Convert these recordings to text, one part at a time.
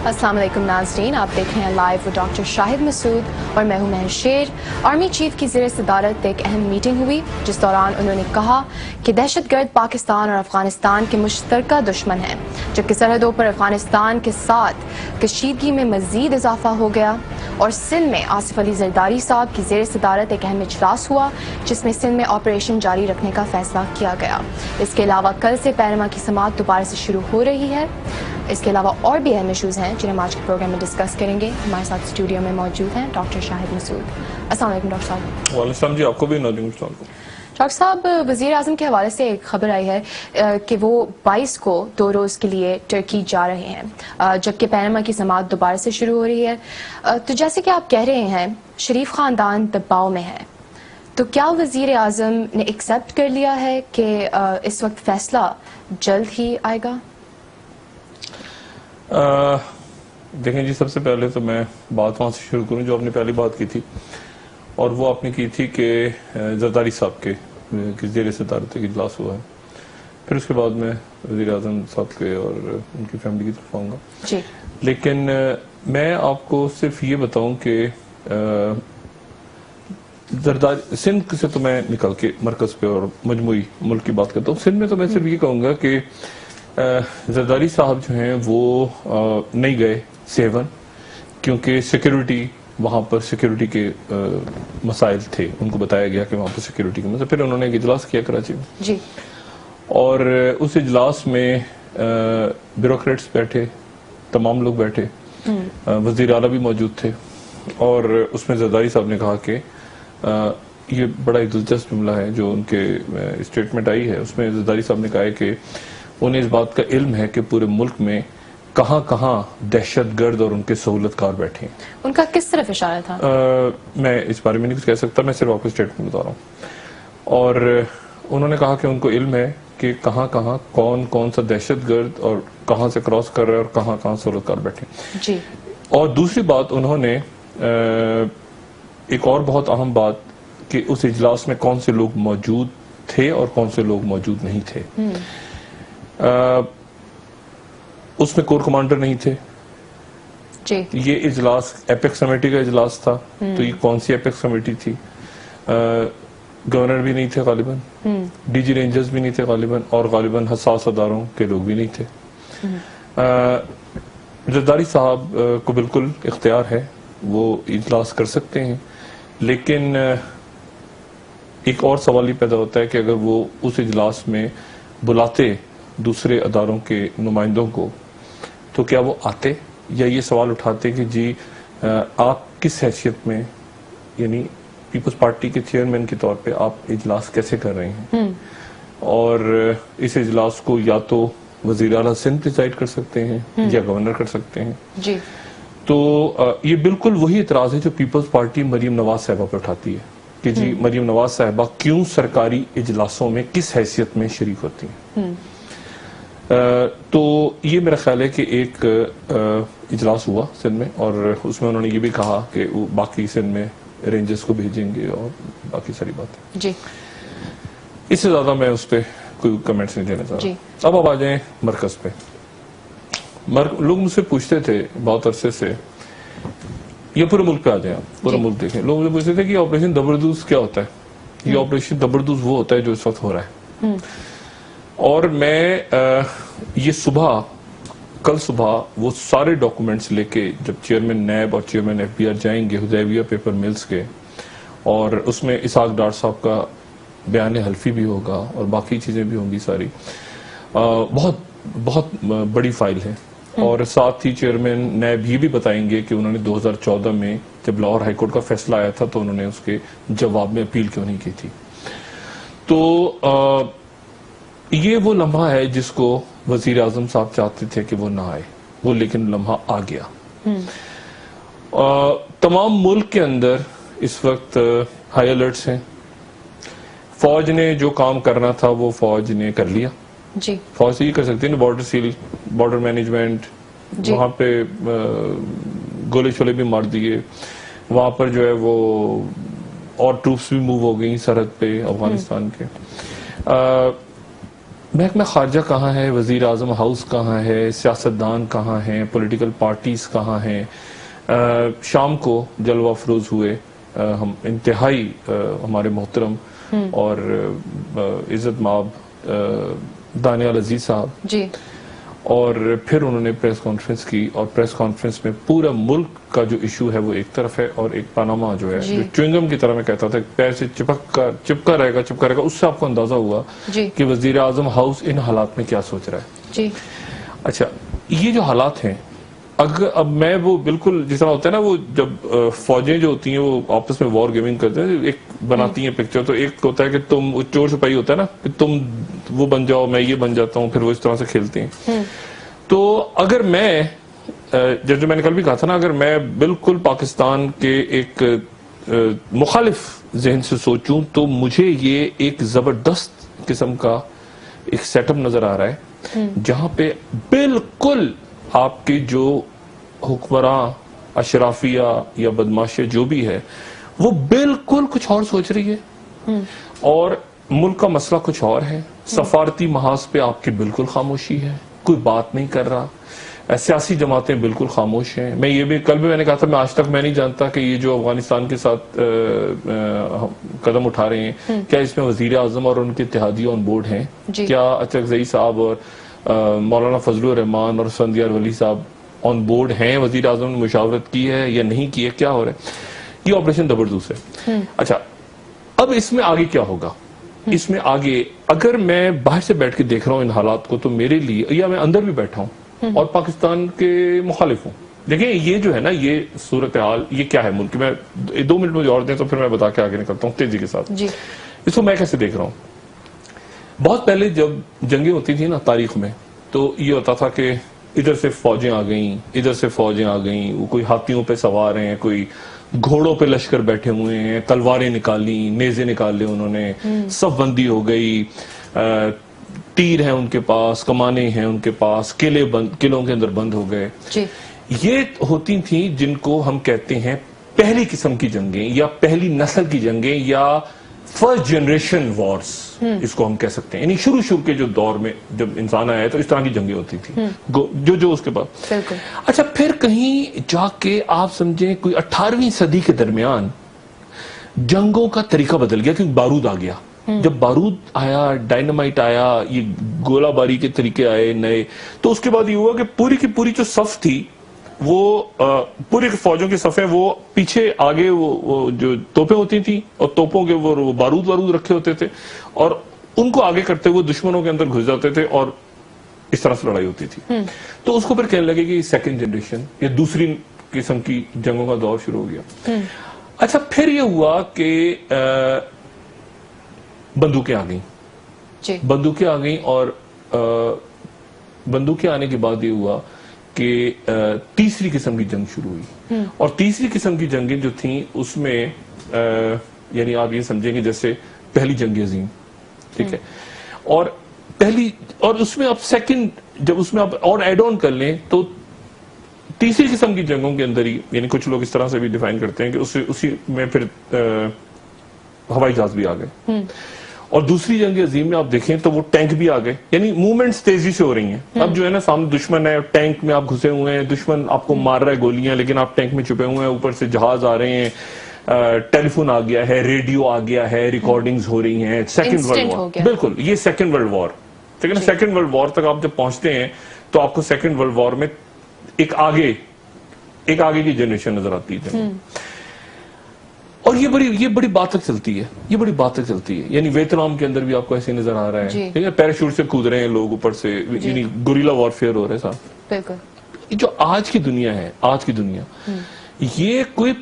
السلام علیکم ناظرین، آپ دیکھ رہے ہیں لائیو وہ ڈاکٹر شاہد مسعود اور میں ہوں مہر شیر۔ آرمی چیف کی زیر صدارت ایک اہم میٹنگ ہوئی جس دوران انہوں نے کہا کہ دہشت گرد پاکستان اور افغانستان کے مشترکہ دشمن ہیں، جبکہ سرحدوں پر افغانستان کے ساتھ کشیدگی میں مزید اضافہ ہو گیا۔ اور سندھ میں آصف علی زرداری صاحب کی زیر صدارت ایک اہم اجلاس ہوا جس میں سندھ میں آپریشن جاری رکھنے کا فیصلہ کیا گیا۔ اس کے علاوہ کل سے پیرما کی سماعت دوبارہ سے شروع ہو رہی ہے۔ اس کے علاوہ اور بھی اہم ایشوز ہیں جنہیں ہم آج کے پروگرام میں ڈسکس کریں گے۔ ہمارے ساتھ اسٹوڈیو میں موجود ہیں ڈاکٹر شاہد مسعود۔ السلام علیکم ڈاکٹر صاحب۔ وعلیکم السلام جی، آپ کو بھی ناظرین السلام علیکم۔ ڈاکٹر صاحب، وزیر اعظم کے حوالے سے ایک خبر آئی ہے کہ وہ 22 کو 2 روز کے لیے ترکی جا رہے ہیں، جبکہ پینما کی سماعت دوبارہ سے شروع ہو رہی ہے۔ تو جیسے کہ آپ کہہ رہے ہیں شریف خاندان دباؤ میں ہے، تو کیا وزیر اعظم نے ایکسیپٹ کر لیا ہے کہ اس وقت فیصلہ جلد ہی آئے گا؟ دیکھیں جی، سب سے پہلے تو میں بات وہاں سے شروع کروں جو آپ نے پہلی بات کی تھی، اور وہ آپ نے کی تھی کہ زرداری صاحب کے زیر صدارت ایک اجلاس ہوا ہے۔ پھر اس کے بعد میں وزیر اعظم صاحب کے اور ان کی فیملی کی طرف آؤں گا جی، لیکن میں آپ کو صرف یہ بتاؤں کہ سندھ سے تو میں نکل کے مرکز پہ اور مجموعی ملک کی بات کرتا ہوں۔ سندھ میں تو میں صرف یہ کہوں گا کہ زرداری صاحب جو ہیں وہ نہیں گئے سیون، کیونکہ سیکیورٹی وہاں پر سیکیورٹی کے مسائل تھے، ان کو بتایا گیا کہ وہاں پر سیکیورٹی کے مسائل۔ پھر انہوں نے ایک اجلاس کیا کراچی میں جی، اور اس اجلاس میں بیوروکریٹس بیٹھے، تمام لوگ بیٹھے، وزیر اعلیٰ بھی موجود تھے، اور اس میں زرداری صاحب نے کہا کہ یہ بڑا ایک دلچسپ جملہ ہے جو ان کے اسٹیٹمنٹ آئی ہے۔ اس میں زرداری صاحب نے کہا ہے کہ انہیں اس بات کا علم ہے کہ پورے ملک میں کہاں کہاں دہشت گرد اور ان کے سہولت کار بیٹھے ہیں۔ ان کا کس طرف اشارہ تھا؟ میں اس بارے میں نہیں کچھ کہہ سکتا، میں صرف آپ کو اسٹیٹمنٹ بتا رہا ہوں۔ اور انہوں نے کہا کہ ان کو علم ہے کہ کہاں کہاں کون کون سا دہشت گرد اور کہاں سے کراس کر رہا ہے اور کہاں کہاں سہولت کار بیٹھے ہیں۔ جی، اور دوسری بات انہوں نے ایک اور بہت اہم بات کہ اس اجلاس میں کون سے لوگ موجود تھے اور کون سے لوگ موجود نہیں تھے۔ اس میں کور کمانڈر نہیں تھے۔ جی، یہ اجلاس ایپیکس کمیٹی کا اجلاس تھا، تو یہ کون سی ایپیکس کمیٹی تھی؟ گورنر بھی نہیں تھے غالباً، ڈی جی رینجرز بھی نہیں تھے غالباً، اور غالباً حساس اداروں کے لوگ بھی نہیں تھے۔ زرداری صاحب کو بالکل اختیار ہے، وہ اجلاس کر سکتے ہیں، لیکن ایک اور سوال یہ پیدا ہوتا ہے کہ اگر وہ اس اجلاس میں بلاتے دوسرے اداروں کے نمائندوں کو تو کیا وہ آتے، یا یہ سوال اٹھاتے کہ جی آپ کس حیثیت میں، یعنی پیپلز پارٹی کے چیئرمین کے طور پہ آپ اجلاس کیسے کر رہے ہیں؟ اور اس اجلاس کو یا تو وزیر اعلیٰ سندھ ڈیسائیڈ کر سکتے ہیں یا گورنر کر سکتے ہیں۔ جی، تو یہ بالکل وہی اعتراض ہے جو پیپلز پارٹی مریم نواز صاحبہ پہ اٹھاتی ہے کہ جی مریم نواز صاحبہ کیوں سرکاری اجلاسوں میں کس حیثیت میں شریک ہوتی ہیں۔ تو یہ میرا خیال ہے کہ ایک اجلاس ہوا سندھ میں، اور اس میں انہوں نے یہ بھی کہا کہ وہ باقی سندھ میں رینجرز کو بھیجیں گے اور باقی ساری باتیں۔ جی، اس سے زیادہ میں اس پہ کوئی کمنٹس نہیں دینا چاہ رہا۔ اب آ جائیں مرکز پہ۔ لوگ مجھ سے پوچھتے تھے بہت عرصے سے، یہ پورے ملک پہ آ جائیں، آپ پورا ملک دیکھیں، لوگ مجھے پوچھتے تھے کہ آپریشن زبردوز کیا ہوتا ہے؟ یہ آپریشن زبردوز وہ ہوتا ہے جو اس وقت ہو رہا ہے۔ اور میں یہ کل صبح وہ سارے ڈاکومنٹس لے کے جب چیئرمین نیب اور چیئرمین ایف بی آر جائیں گے حدیبیہ پیپر ملز کے، اور اس میں اسحاق ڈار صاحب کا بیان حلفی بھی ہوگا اور باقی چیزیں بھی ہوں گی ساری، بہت بہت بڑی فائل ہے۔ اور ساتھ ہی چیئرمین نیب یہ بھی بتائیں گے کہ انہوں نے 2014 میں جب لاہور ہائی کورٹ کا فیصلہ آیا تھا تو انہوں نے اس کے جواب میں اپیل کیوں نہیں کی تھی۔ تو یہ وہ لمحہ ہے جس کو وزیر اعظم صاحب چاہتے تھے کہ وہ نہ آئے، وہ لیکن لمحہ آ گیا۔ تمام ملک کے اندر اس وقت ہائی الرٹس ہیں۔ فوج نے جو کام کرنا تھا وہ فوج نے کر لیا۔ جی، فوج سے یہ کر سکتے ہیں بارڈر سیل، بارڈر مینجمنٹ، وہاں پہ گولے شولے بھی مار دیے، وہاں پر جو ہے وہ اور ٹروپس بھی موو ہو گئی سرحد پہ افغانستان کے۔ محکمہ خارجہ کہاں ہے, وزیر اعظم ہاؤس کہاں ہے, سیاستدان کہاں ہیں, پولیٹیکل پارٹیز کہاں ہیں. شام کو جلوہ افروز ہوئے ہم انتہائی ہمارے محترم اور عزت مآب دانیال عزیز صاحب جی, اور پھر انہوں نے پریس کانفرنس کی, اور پریس کانفرنس میں پورا ملک کا جو ایشو ہے وہ ایک طرف ہے, اور ایک پاناما جو ہے جو چوئنگم کی طرح میں کہتا تھا پیر سے چپکا رہے گا, اس سے آپ کو اندازہ ہوا کہ وزیر اعظم ہاؤس ان حالات میں کیا سوچ رہا ہے. جی اچھا, یہ جو حالات ہیں, اگر اب میں وہ بالکل جس طرح ہوتا ہے نا, وہ جب فوجیں جو ہوتی ہیں وہ آپس میں وار گیمنگ کرتے ہیں, ایک بناتی ہیں پکچر, تو ایک ہوتا ہے کہ تم چور سپاہی ہوتا ہے نا, کہ تم وہ بن جاؤ میں یہ بن جاتا ہوں, پھر وہ اس طرح سے کھیلتے ہیں. تو اگر میں جو میں نے کل بھی کہا تھا نا, اگر میں بالکل پاکستان کے ایک مخالف ذہن سے سوچوں تو مجھے یہ ایک زبردست قسم کا ایک سیٹ اپ نظر آ رہا ہے جہاں پہ بالکل آپ کی جو حکمراں اشرافیہ یا بدماشیہ جو بھی ہے وہ بالکل کچھ اور سوچ رہی ہے, اور ملک کا مسئلہ کچھ اور ہے. سفارتی محاذ پہ آپ کی بالکل خاموشی ہے, کوئی بات نہیں کر رہا, سیاسی جماعتیں بالکل خاموش ہیں. میں یہ بھی کل بھی میں نے کہا تھا, میں آج تک میں نہیں جانتا کہ یہ جو افغانستان کے ساتھ قدم اٹھا رہے ہیں کیا اس میں وزیر اعظم اور ان کے اتحادی آن بورڈ ہیں, کیا اچکزئی صاحب اور مولانا فضل الرحمان اور سفندیار ولی صاحب آن بورڈ ہیں, وزیر اعظم نے مشاورت کی ہے یا نہیں کی ہے, کیا ہو رہا ہے. یہ آپریشن زبردست ہے. اچھا, اب اس میں آگے کیا ہوگا, اس میں آگے اگر میں باہر سے بیٹھ کے دیکھ رہا ہوں ان حالات کو, تو میرے لیے, یا میں اندر بھی بیٹھا ہوں اور پاکستان کے مخالف ہوں, دیکھیں یہ جو ہے نا یہ صورتحال یہ کیا ہے ملک میں, 2 منٹ مجھے اور دیں تو پھر میں بتا کے آگے نکلتا ہوں تیزی کے ساتھ. اس کو میں کیسے دیکھ رہا ہوں, بہت پہلے جب جنگیں ہوتی تھی نا تاریخ میں, تو یہ ہوتا تھا کہ ادھر سے فوجیں آ گئیں, ادھر سے فوجیں آ گئیں, وہ کوئی ہاتھیوں پہ سوار ہیں, کوئی گھوڑوں پہ لشکر بیٹھے ہوئے ہیں, تلواریں نکالی, نیزے نکالے انہوں نے, صف بندی ہو گئی, تیر ہیں ان کے پاس, کمانے ہیں ان کے پاس, قلعوں کے اندر بند ہو گئے. یہ ہوتی تھیں جن کو ہم کہتے ہیں پہلی قسم کی جنگیں یا پہلی نسل کی جنگیں یا فرسٹ جنریشن وارز, اس کو ہم کہہ سکتے ہیں. یعنی شروع کے جو دور میں جب انسان آیا تو اس طرح کی جنگیں ہوتی تھی جو اس کے بعد. اچھا, پھر کہیں جا کے آپ سمجھیں کوئی 18ویں صدی کے درمیان جنگوں کا طریقہ بدل گیا, کیونکہ بارود آ گیا. جب بارود آیا, ڈائنامائٹ آیا, یہ گولہ باری کے طریقے آئے نئے, تو اس کے بعد یہ ہوا کہ پوری کی پوری جو صف تھی وہ پوری فوجوں کی صفیں, وہ پیچھے آگے وہ جو توپیں ہوتی تھیں اور توپوں کے وہ بارود رکھے ہوتے تھے, اور ان کو آگے کرتے ہوئے دشمنوں کے اندر گھس جاتے تھے, اور اس طرح سے لڑائی ہوتی تھی. تو اس کو پھر کہنے لگے کہ سیکنڈ جنریشن یا دوسری قسم کی جنگوں کا دور شروع ہو گیا. اچھا, پھر یہ ہوا کہ بندوقیں آ گئیں, بندوقیں آ گئیں, اور بندوقیں آنے کے بعد یہ ہوا کہ تیسری قسم کی جنگ شروع ہوئی. اور تیسری قسم کی جنگیں جو تھیں اس میں یعنی آپ یہ سمجھیں کہ جیسے پہلی جنگ عظیم, ٹھیک ہے, اور اس میں آپ سیکنڈ جب اس میں آپ اور ایڈ آن کر لیں تو تیسری قسم کی جنگوں کے اندر ہی, یعنی کچھ لوگ اس طرح سے بھی ڈیفائن کرتے ہیں کہ اسی میں پھر ہوائی جہاز بھی آ گئے, اور دوسری جنگ عظیم میں آپ دیکھیں تو وہ ٹینک بھی آ گئے. یعنی موومنٹس تیزی سے ہو رہی ہیں. اب جو ہے نا سامنے دشمن ہے, ٹینک میں آپ گھسے ہوئے ہیں, دشمن آپ کو مار رہا ہے گولیاں, لیکن آپ ٹینک میں چھپے ہوئے ہیں, اوپر سے جہاز آ رہے ہیں, ٹیلی فون آ گیا ہے, ریڈیو آ گیا ہے, ریکارڈنگز ہو رہی ہیں. سیکنڈ ورلڈ وار, بالکل یہ سیکنڈ ورلڈ وار, ٹھیک ہے نا. سیکنڈ ورلڈ وار تک آپ جب پہنچتے ہیں تو آپ کو سیکنڈ ورلڈ وار میں ایک آگے کی جنریشن نظر آتی ہے. اور یہ بڑی بات تک چلتی ہے, یہ بڑی بات تک چلتی ہے. یعنی ویتنام کے اندر بھی آپ کو ایسے نظر آ رہا ہے, ٹھیک ہے, پیراشوٹ سے کود رہے ہیں لوگ اوپر سے, یعنی گوریلا وارفیئر ہو رہے ہیں صاحب. جو آج کی دنیا ہے, آج کی دنیا یہ کوئی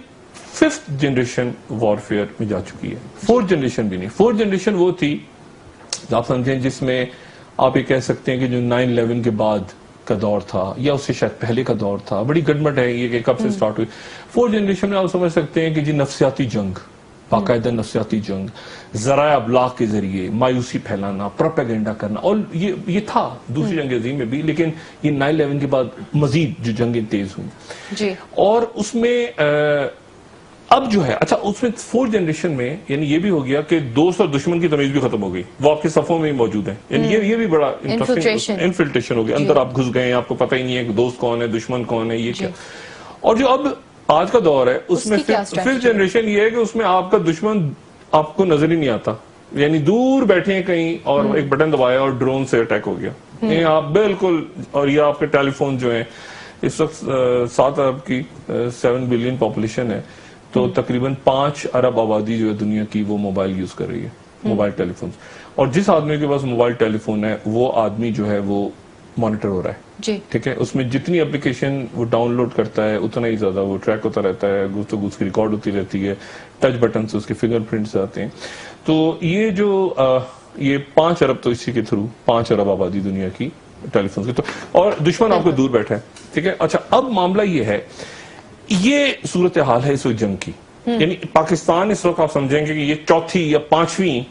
5th جنریشن وارفیئر میں جا چکی ہے. 4th جنریشن بھی نہیں. 4th جنریشن وہ تھی آپ سمجھیں جس میں آپ یہ کہہ سکتے ہیں کہ جو 9/11 کے بعد کا دور تھا, یا اس سے شاید پہلے کا دور تھا. بڑی گڈمٹ ہے یہ کہ کب سے سٹارٹ ہوئی. 4th جنریشن میں آپ سمجھ سکتے ہیں کہ جی نفسیاتی جنگ, باقاعدہ نفسیاتی جنگ, ذرائع ابلاغ کے ذریعے مایوسی پھیلانا, پروپیگنڈا کرنا, اور یہ تھا دوسری جنگ عظیم میں بھی, لیکن یہ 9/11 کے بعد مزید جو جنگیں تیز ہوئیں. اور اس میں اب جو ہے اچھا اس میں 4th جنریشن میں یعنی یہ بھی ہو گیا کہ دوست اور دشمن کی تمیز بھی ختم ہو گئی, وہ آپ کے صفوں میں ہی موجود ہیں, یعنی یہ بھی بڑا انفلٹریشن ہو گیا, اندر آپ گھس گئے ہیں, آپ کو پتہ ہی نہیں ہے کہ دوست کون ہے, دشمن کون ہے, یہ کیا. اور جو اب آج کا دور ہے اس میں 5th جنریشن یہ ہے کہ اس میں آپ کا دشمن آپ کو نظر ہی نہیں آتا, یعنی دور بیٹھے ہیں کہیں اور ایک بٹن دبایا اور ڈرون سے اٹیک ہو گیا, یہ آپ بالکل. اور یہ آپ کے ٹیلی فون جو ہیں اس وقت 7 ارب کی 7 بلین پاپولیشن ہے, تو تقریباً 5 ارب آبادی جو ہے دنیا کی وہ موبائل یوز کر رہی ہے, موبائل ٹیلی فون. اور جس آدمی کے پاس موبائل ٹیلی فون ہے وہ آدمی جو ہے وہ مانیٹر ہو رہا ہے, ٹھیک ہے. اس میں جتنی اپلیکیشن وہ ڈاؤن لوڈ کرتا ہے اتنا ہی زیادہ وہ ٹریک ہوتا رہتا ہے, گفتگو اس کی ریکارڈ ہوتی رہتی ہے, ٹچ بٹن سے اس کے فنگر پرنٹس آتے ہیں. تو یہ جو یہ 5 ارب تو اسی کے تھرو 5 ارب آبادی دنیا کی ٹیلی فون کی, تو اور دشمن آپ کو دور بیٹھا ہے, ٹھیک ہے. اچھا اب معاملہ یہ ہے, یہ صورتحال ہے اس وقت جنگ کی, یعنی پاکستان اس وقت آپ سمجھیں گے کہ یہ 4تھی یا 5ویں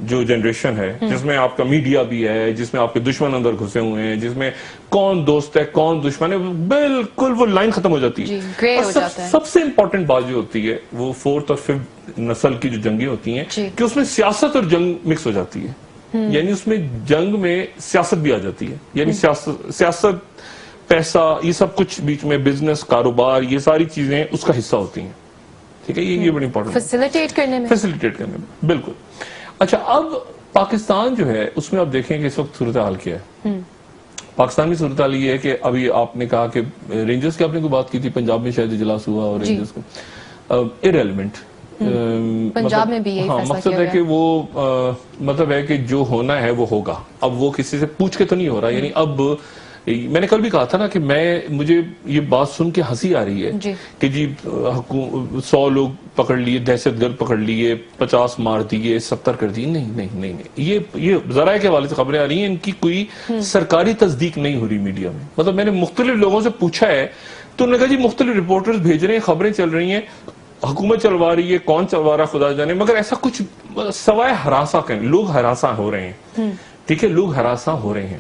جو جنریشن ہے جس میں آپ کا میڈیا بھی ہے, جس میں آپ کے دشمن اندر گھسے ہوئے ہیں, جس میں کون دوست ہے کون دشمن ہے, بالکل وہ لائن ختم ہو جاتی ہے. سب سے امپورٹنٹ بات جو ہوتی ہے وہ 4th اور 5th نسل کی جو جنگیں ہوتی ہیں کہ اس میں سیاست اور جنگ مکس ہو جاتی ہے, یعنی اس میں جنگ میں سیاست بھی آ جاتی ہے, یعنی سیاست پیسہ یہ سب کچھ بیچ میں, بزنس کاروبار یہ ساری چیزیں اس کا حصہ ہوتی ہیں, ٹھیک ہے. یہ بڑی امپورٹنٹ فیسیلیٹیٹ کرنے میں بالکل. اچھا اب پاکستان جو ہے اس میں آپ دیکھیں کہ اس وقت صورتحال کیا ہے. پاکستان کی صورتحال یہ ہے کہ ابھی آپ نے کہا کہ رینجرز کی آپ نے کوئی بات کی تھی, پنجاب میں شاید اجلاس ہوا اور رینجرز کو ارریلیونٹ, پنجاب میں بھی یہی فیصلہ مقصد ہے کہ وہ مطلب ہے کہ جو ہونا ہے وہ ہوگا, اب وہ کسی سے پوچھ کے تو نہیں ہو رہا. یعنی اب میں نے کل بھی کہا تھا نا کہ مجھے یہ بات سن کے ہنسی آ رہی ہے کہ جی 100 لوگ پکڑ لیے, دہشت گرد پکڑ لیے, 50 مار دیے, 70 کر دیے. نہیں, یہ ذرائع کے حوالے سے خبریں آ رہی ہیں, ان کی کوئی سرکاری تصدیق نہیں ہو رہی میڈیا میں. مطلب میں نے مختلف لوگوں سے پوچھا ہے تو انہوں نے کہا جی مختلف رپورٹرز بھیج رہے ہیں, خبریں چل رہی ہیں, حکومت چلوا رہی ہے, کون چلوا رہا خدا جانے, مگر ایسا کچھ سوائے ہراساں کریں. لوگ ہراساں ہو رہے ہیں, ٹھیک ہے, لوگ ہراساں ہو رہے ہیں.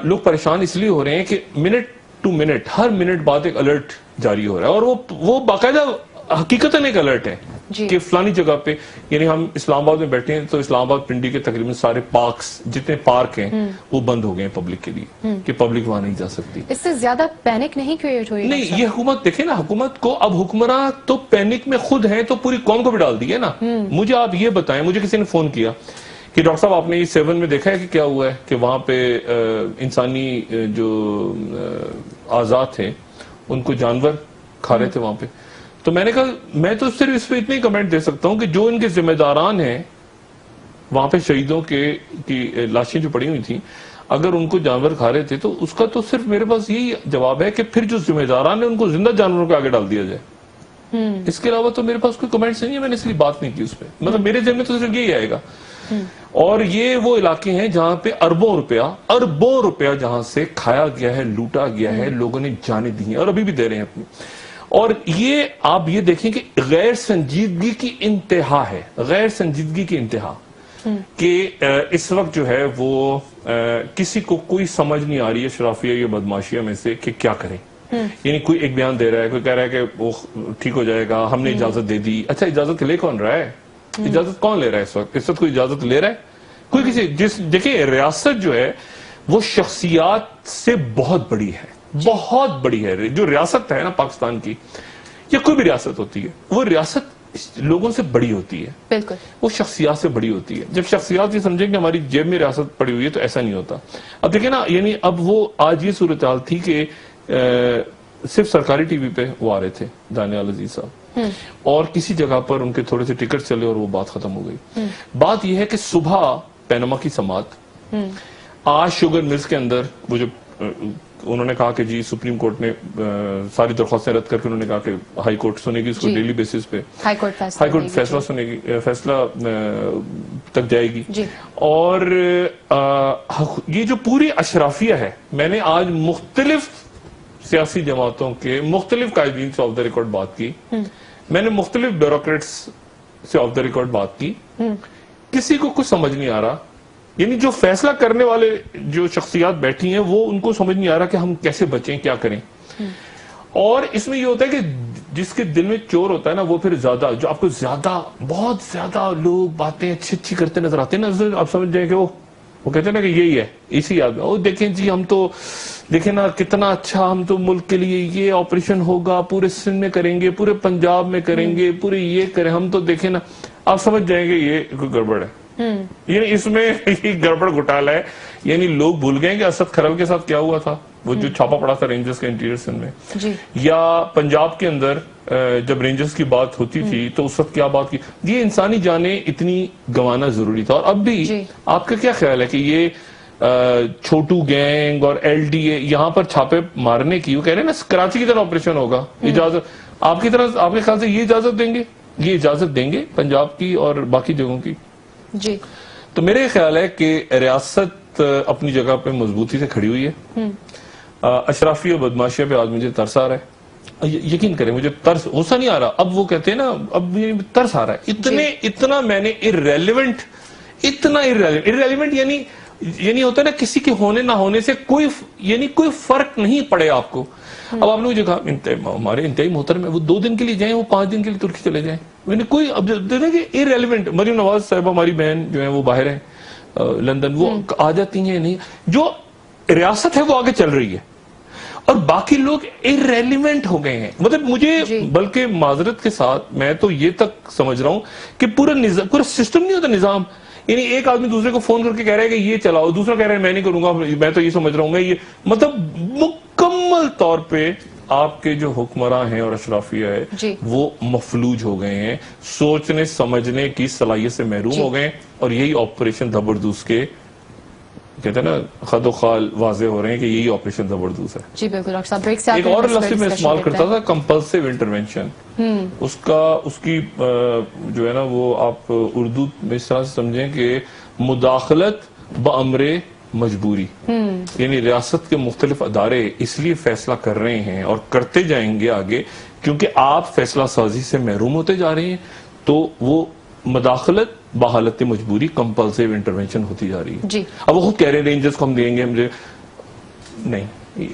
لوگ پریشان اس لیے ہو رہے ہیں کہ منٹ ٹو منٹ ہر منٹ بعد ایک الرٹ جاری ہو رہا ہے, اور وہ باقاعدہ حقیقتاً ایک الرٹ ہے کہ فلانی جگہ پہ, یعنی ہم اسلام آباد میں بیٹھے ہیں تو اسلام آباد پنڈی کے تقریباً سارے پارکس جتنے پارک ہیں وہ بند ہو گئے ہیں پبلک کے لیے کہ پبلک وہاں نہیں جا سکتی. اس سے زیادہ پینک نہیں کریٹ ہوئی؟ نہیں, یہ حکومت دیکھیں نا, حکومت کو اب حکمراں تو پینک میں خود ہیں تو پوری قوم کو بھی ڈال دی ہے نا. مجھے آپ یہ بتائیں, مجھے کسی نے فون کیا کہ ڈاکٹر صاحب آپ نے یہ 7 میں دیکھا ہے کہ کیا ہوا ہے کہ وہاں پہ انسانی جو آزاد تھے ان کو جانور کھا رہے تھے وہاں پہ. تو میں نے کہا میں تو صرف اس پہ اتنے کمنٹ دے سکتا ہوں کہ جو ان کے ذمہ داران ہیں وہاں پہ شہیدوں کی لاشیں جو پڑی ہوئی تھیں, اگر ان کو جانور کھا رہے تھے تو اس کا تو صرف میرے پاس یہی جواب ہے کہ پھر جو ذمہ داران ہیں ان کو زندہ جانوروں کے آگے ڈال دیا جائے. اس کے علاوہ تو میرے پاس کوئی کمنٹس نہیں ہے, میں نے اس لیے بات نہیں کی اس پہ. مطلب میرے ذہن میں تو صرف یہی آئے گا. اور یہ وہ علاقے ہیں جہاں پہ اربوں روپیہ جہاں سے کھایا گیا ہے, لوٹا گیا ہے, لوگوں نے جانیں دی ہیں اور ابھی بھی دے رہے ہیں اپنی. اور یہ آپ یہ دیکھیں کہ غیر سنجیدگی کی انتہا ہے, غیر سنجیدگی کی انتہا, کہ اس وقت جو ہے وہ کسی کو کوئی سمجھ نہیں آ رہی ہے اشرافیہ یا بدماشیہ میں سے کہ کیا کریں. یعنی کوئی ایک بیان دے رہا ہے, کوئی کہہ رہا ہے کہ وہ ٹھیک ہو جائے گا, ہم نے اجازت دے دی. اچھا اجازت لے کون رہا ہے؟ اجازت کون لے رہا ہے اس وقت کوئی اجازت لے رہا ہے کوئی کسی دیکھیں ریاست جو ہے وہ شخصیات سے بہت بڑی ہے, بہت بڑی ہے. جو ریاست ہے نا پاکستان کی یا کوئی بھی ریاست ہوتی ہے, وہ ریاست لوگوں سے بڑی ہوتی ہے, بالکل وہ شخصیات سے بڑی ہوتی ہے. جب شخصیات یہ سمجھیں کہ ہماری جیب میں ریاست پڑی ہوئی ہے تو ایسا نہیں ہوتا. اب دیکھیں نا, یعنی اب وہ آج یہ صورتحال تھی کہ صرف سرکاری ٹی وی پہ وہ آ رہے تھے دانیال عزیز صاحب, اور کسی جگہ پر ان کے تھوڑے سے ٹکٹ چلے اور وہ بات ختم ہو گئی. بات یہ ہے کہ صبح پینما کی سماعت, آج شوگر ملز کے اندر وہ جو انہوں نے کہا کہ جی سپریم کورٹ نے ساری درخواستیں رد کر کے انہوں نے کہا کہ ہائی کورٹ سنے گی اس کو ڈیلی بیسس پہ, ہائی کورٹ فیصلہ سنے گی, فیصلہ تک جائے گی. اور یہ جو پوری اشرافیہ ہے, میں نے آج مختلف سیاسی جماعتوں کے مختلف قائدین سے آف دا ریکارڈ بات کی, میں نے مختلف بیوروکریٹس سے آف دا ریکارڈ بات کی, کسی کو کچھ سمجھ نہیں آ رہا. یعنی جو فیصلہ کرنے والے جو شخصیات بیٹھی ہیں وہ ان کو سمجھ نہیں آ رہا کہ ہم کیسے بچیں, کیا کریں. اور اس میں یہ ہوتا ہے کہ جس کے دل میں چور ہوتا ہے نا وہ پھر زیادہ جو آپ کو زیادہ بہت زیادہ لوگ باتیں اچھی اچھی کرتے نظر آتے ہیں نا, آپ سمجھ جائیں کہ وہ کہتے ہیں نا کہ یہی ہے اسی آدمی, وہ دیکھیں جی ہم تو دیکھیں نا کتنا اچھا, ہم تو ملک کے لیے یہ آپریشن ہوگا پورے سندھ میں کریں گے, پورے پنجاب میں کریں گے, پورے یہ کریں, ہم تو دیکھیں نا, آپ سمجھ جائیں گے یہ کوئی گڑبڑ ہے. یعنی اس میں گڑبڑ گھوٹالہ ہے. یعنی لوگ بھول گئے کہ اسد کھرل کے ساتھ کیا ہوا تھا, وہ جو چھاپا پڑا تھا رینجرز کے انٹیریئر سندھ میں, یا پنجاب کے اندر جب رینجرز کی بات ہوتی تھی تو اس وقت کیا بات کی. یہ انسانی جانیں اتنی گنوانا ضروری تھا. اور اب بھی آپ کا کیا خیال ہے کہ یہ چھوٹو گینگ اور ایل ڈی اے یہاں پر چھاپے مارنے کی, وہ کہہ رہے ہیں نا کراچی کی طرح آپریشن ہوگا, اجازت آپ کی طرح, آپ کے خیال سے یہ اجازت دیں گے, یہ اجازت دیں گے پنجاب کی اور باقی جگہوں کی؟ جی تو میرے خیال ہے کہ ریاست اپنی جگہ پہ مضبوطی سے کھڑی ہوئی ہے. اشرافی اور بدماشیہ پہ آج مجھے ترس آ رہا ہے, یقین کریں مجھے ترس, غصہ نہیں آ رہا, اب وہ کہتے ہیں نا اب ترس آ رہا ہے. اتنا میں نے ارریلیونٹ, اتنا ارریلیونٹ یعنی ہوتا ہے نا کسی کے ہونے نہ ہونے سے کوئی فرق نہیں پڑے آپ کو. اب آپ نے مجھے کہا ہمارے انتہائی محترم ہے, وہ 2 دن کے لیے جائیں, وہ 5 دن کے لیے ترکی چلے جائیں, یعنی کوئی اب دیکھیں کہ ارریلیونٹ. مریم نواز صاحبہ ہماری بہن جو ہے وہ باہر ہیں لندن, وہ آ جاتی ہیں نہیں, جو ریاست ہے وہ آگے چل رہی ہے اور باقی لوگ ارریلیونٹ ہو گئے ہیں. مطلب مجھے بلکہ معذرت کے ساتھ میں تو یہ تک سمجھ رہا ہوں کہ پورا سسٹم نہیں ہوتا, نظام. یعنی ایک آدمی دوسرے کو فون کر کے کہہ رہا ہے کہ یہ چلاؤ, دوسرا کہہ رہا ہے میں نہیں کروں گا, میں تو یہ سمجھ رہا ہوں میں یہ, مطلب مکمل طور پہ آپ کے جو حکمراں ہیں اور اشرافیہ ہے وہ مفلوج ہو گئے ہیں, سوچنے سمجھنے کی صلاحیت سے محروم ہو گئے ہیں. اور یہی آپریشن زبردوست کے کہتے ہیں نا خد و خال واضح ہو رہے ہیں کہ یہی آپریشن زبردوست ہے. جی بالکل ڈاکٹر صاحب, بریک سے ایک اور لفظ میں استعمال کرتا تھا, کمپلسیو انٹرونشن. اس کی جو ہے نا وہ آپ اردو میں اس طرح سے سمجھیں کہ مداخلت بامر مجبوری. یعنی ریاست کے مختلف ادارے اس لیے فیصلہ کر رہے ہیں اور کرتے جائیں گے آگے کیونکہ آپ فیصلہ سازی سے محروم ہوتے جا رہے ہیں, تو وہ مداخلت بحالت مجبوری کمپلسیو انٹرونشن ہوتی جا رہی ہے. اب وہ خود کہہ رہے ہیں رینجرز کو ہم دیں گے, مجھے نہیں,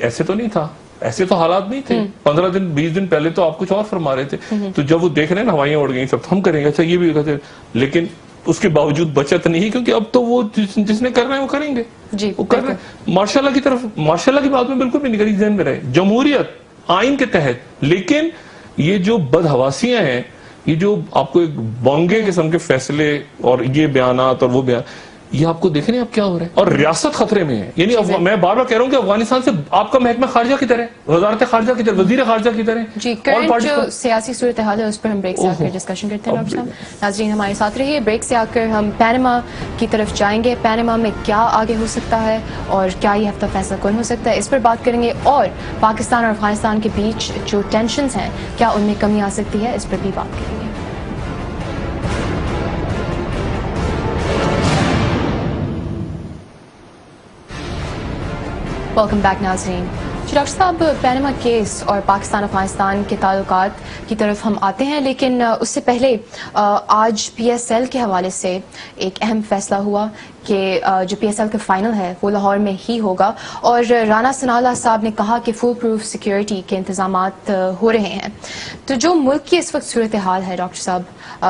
ایسے تو نہیں تھا, ایسے تو حالات نہیں تھے. 15 دن 20 دن پہلے تو آپ کچھ اور فرما رہے تھے. تو جب وہ دیکھ رہے ہیں ہوائیاں اڑ گئی, سب ہم کریں گے, اچھا یہ بھی کہتے, لیکن اس کے باوجود بچت نہیں, کیونکہ اب تو وہ جس نے کرنا ہے وہ کریں گے, وہ کر رہے ہیں. ماشاء اللہ کی طرف, ماشاء اللہ کی بات میں بالکل بھی نہیں کری, ذہن میں رہے, جمہوریت آئین کے تحت. لیکن یہ جو بدحواسیاں ہیں, یہ جو آپ کو ایک بونگے قسم کے فیصلے اور یہ بیانات اور وہ بیان, یہ آپ کو دیکھ رہے ہیں اب کیا ہو رہا ہے, اور ریاست خطرے میں ہے. یعنی میں بار بار کہہ رہا ہوں کہ افغانستان سے آپ کا محکمہ خارجہ کی طرح, وزارت خارجہ کی طرح, وزیر خارجہ کی طرح. جی کرنٹ جو سیاسی صورتحال ہے اس پر ہم بریک سے آ کر ڈسکشن کرتے ہیں. ڈاکٹر صاحب ناظرین ہمارے ساتھ رہیے, بریک سے آ کر ہم پینما کی طرف جائیں گے. پینما میں کیا آگے ہو سکتا ہے اور کیا یہ ہفتہ فیصلہ کن ہو سکتا ہے, اس پر بات کریں گے. اور پاکستان اور افغانستان کے بیچ جو ٹینشنز ہیں کیا ان میں کمی آ سکتی ہے, اس پر بھی بات کریں گے. ویلکم بیک ناظرین. ڈاکٹر صاحب پینما کیس اور پاکستان افغانستان کے تعلقات کی طرف ہم آتے ہیں, لیکن اس سے پہلے آج پی ایس ایل کے حوالے سے ایک اہم فیصلہ ہوا کہ جو پی ایس ایل کا فائنل ہے وہ لاہور میں ہی ہوگا, اور رانا ثناء اللہ صاحب نے کہا کہ فل پروف سیکیورٹی کے انتظامات ہو رہے ہیں. تو جو ملک کی اس وقت صورتحال ہے ڈاکٹر صاحب,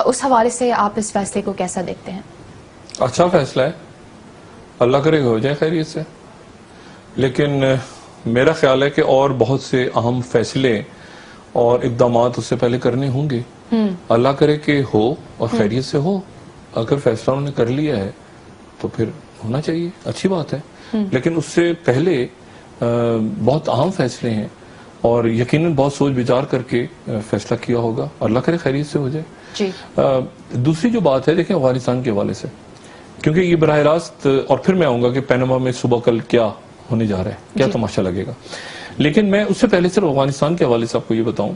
اس حوالے سے آپ اس فیصلے کو کیسا دیکھتے ہیں؟ اچھا فیصلہ ہے, اللہ کرے ہو جائے خیریت سے, لیکن میرا خیال ہے کہ اور بہت سے اہم فیصلے اور اقدامات اس سے پہلے کرنے ہوں گے. اللہ کرے کہ ہو اور خیریت سے ہو. اگر فیصلہ انہوں نے کر لیا ہے تو پھر ہونا چاہیے, اچھی بات ہے. لیکن اس سے پہلے بہت اہم فیصلے ہیں اور یقیناً بہت سوچ بچار کر کے فیصلہ کیا ہوگا. اللہ کرے خیریت سے ہو جائے. دوسری جو بات ہے دیکھیں افغانستان کے حوالے سے, کیونکہ یہ براہ راست, اور پھر میں آؤں گا کہ پینما میں صبح کل کیا ہونے جا رہا ہے, کیا تماشا لگے گا. لیکن میں اس سے پہلے صرف افغانستان کے حوالے سے آپ کو یہ بتاؤں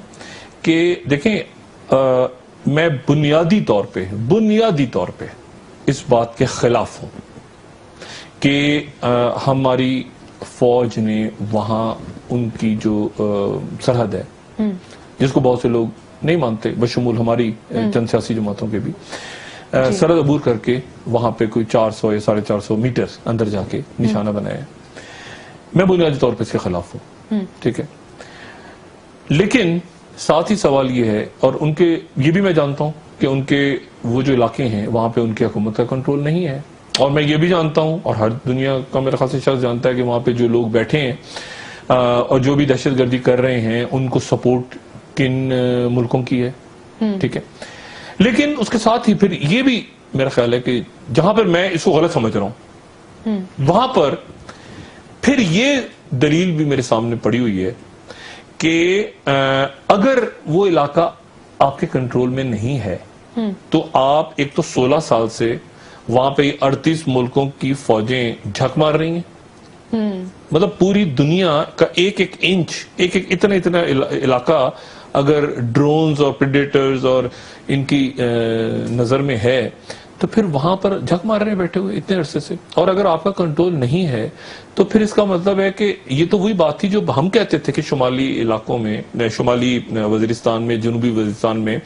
کہ دیکھیں میں بنیادی طور پہ اس بات کے خلاف ہوں کہ ہماری فوج نے وہاں ان کی جو سرحد ہے, جس کو بہت سے لوگ نہیں مانتے بشمول ہماری چند سیاسی جماعتوں کے بھی, سرحد عبور کر کے وہاں پہ کوئی 400 یا 450 میٹر اندر جا کے نشانہ بنایا ہے. میں بنیادی طور پہ اس کے خلاف ہوں, ٹھیک ہے. لیکن ساتھ ہی سوال یہ ہے، اور ان کے یہ بھی میں جانتا ہوں کہ ان کے وہ جو علاقے ہیں وہاں پہ ان کی حکومت کا کنٹرول نہیں ہے، اور میں یہ بھی جانتا ہوں اور ہر دنیا کا میرا خاص شخص جانتا ہے کہ وہاں پہ جو لوگ بیٹھے ہیں اور جو بھی دہشت گردی کر رہے ہیں ان کو سپورٹ کن ملکوں کی ہے، ٹھیک ہے. لیکن اس کے ساتھ ہی پھر یہ بھی میرا خیال ہے کہ جہاں پر میں اس کو غلط سمجھ رہا ہوں وہاں پر پھر یہ دلیل بھی میرے سامنے پڑی ہوئی ہے کہ اگر وہ علاقہ آپ کے کنٹرول میں نہیں ہے تو آپ ایک تو 16 سال سے وہاں پہ 38 ملکوں کی فوجیں جھک مار رہی ہیں، مطلب پوری دنیا کا ایک ایک انچ، ایک ایک اتنا علاقہ اگر ڈرونز اور پریڈیٹرز اور ان کی نظر میں ہے تو پھر وہاں پر جھک مار رہے ہیں بیٹھے ہوئے اتنے عرصے سے. اور اگر آپ کا کنٹرول نہیں ہے تو پھر اس کا مطلب ہے کہ یہ تو وہی بات تھی جو ہم کہتے تھے کہ شمالی علاقوں میں، شمالی وزیرستان میں، جنوبی وزیرستان میں